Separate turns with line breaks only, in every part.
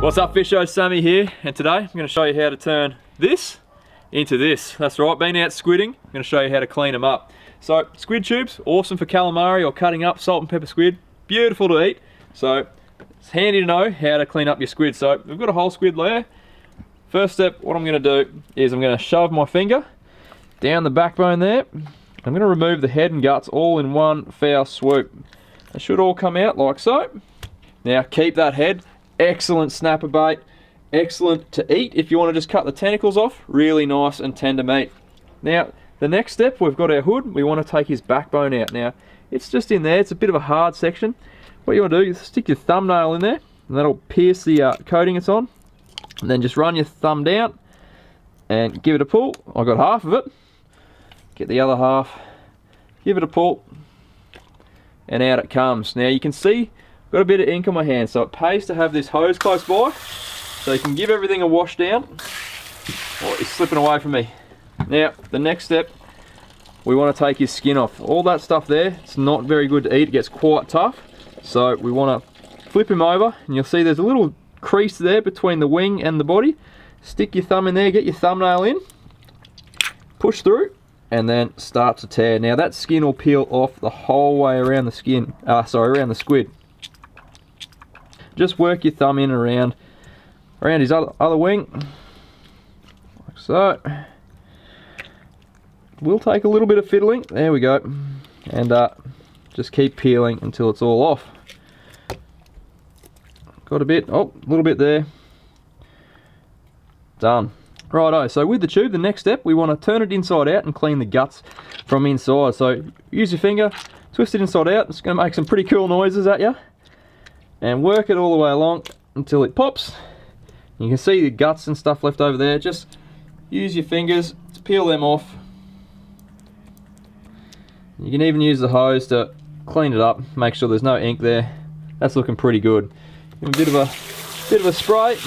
What's up, Fisho? Sammy here, and today I'm going to show you how to turn this into this. That's right, been out squidding, I'm going to show you how to clean them up. So, squid tubes, awesome for calamari or cutting up salt and pepper squid, beautiful to eat. So, it's handy to know how to clean up your squid. So, we've got a whole squid layer. First step, what I'm going to do is I'm going to shove my finger down the backbone there. I'm going to remove the head and guts all in one foul swoop. It should all come out like so. Now, keep that head. Excellent snapper bait, excellent to eat if you want to just cut the tentacles off. Really nice and tender meat. Now the next step, we've got our hood. We want to take his backbone out. Now it's just in there, it's a bit of a hard section. What you want to do is stick your thumbnail in there and that'll pierce the coating it's on, and then just run your thumb down and give it a pull. I got half of it, get the other half, give it a pull, and out it comes. Now you can see got a bit of ink on my hand, so it pays to have this hose close by so you can give everything a wash down. Oh, he's slipping away from me. Now the next step, we want to take his skin off. All that stuff there, it's not very good to eat, it gets quite tough. So we want to flip him over, and you'll see there's a little crease there between the wing and the body. Stick your thumb in there, get your thumbnail in, push through, and then start to tear. Now that skin will peel off the whole way around the skin, around the squid. Just work your thumb in and around his other wing, like so. Will take a little bit of fiddling. There we go, and just keep peeling until it's all off. Got a little bit there. Done. Righto. So with the tube, the next step, we want to turn it inside out and clean the guts from inside. So use your finger, twist it inside out. It's going to make some pretty cool noises at you. And work it all the way along until it pops. You can see the guts and stuff left over there. Just use your fingers to peel them off. You can even use the hose to clean it up, make sure there's no ink there. That's looking pretty good. Give a bit of a spray,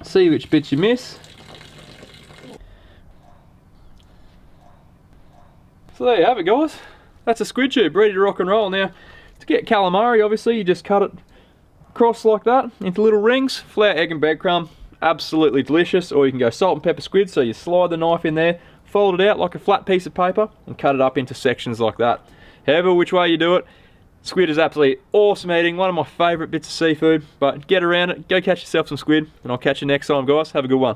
see which bits you miss. So there you have it, guys. That's a squid tube ready to rock and roll. Now, to get calamari, obviously, you just cut it across like that into little rings. Flour, egg and breadcrumb, absolutely delicious. Or you can go salt and pepper squid, so you slide the knife in there, fold it out like a flat piece of paper, and cut it up into sections like that. However which way you do it, squid is absolutely awesome eating, one of my favourite bits of seafood. But get around it, go catch yourself some squid, and I'll catch you next time, guys. Have a good one.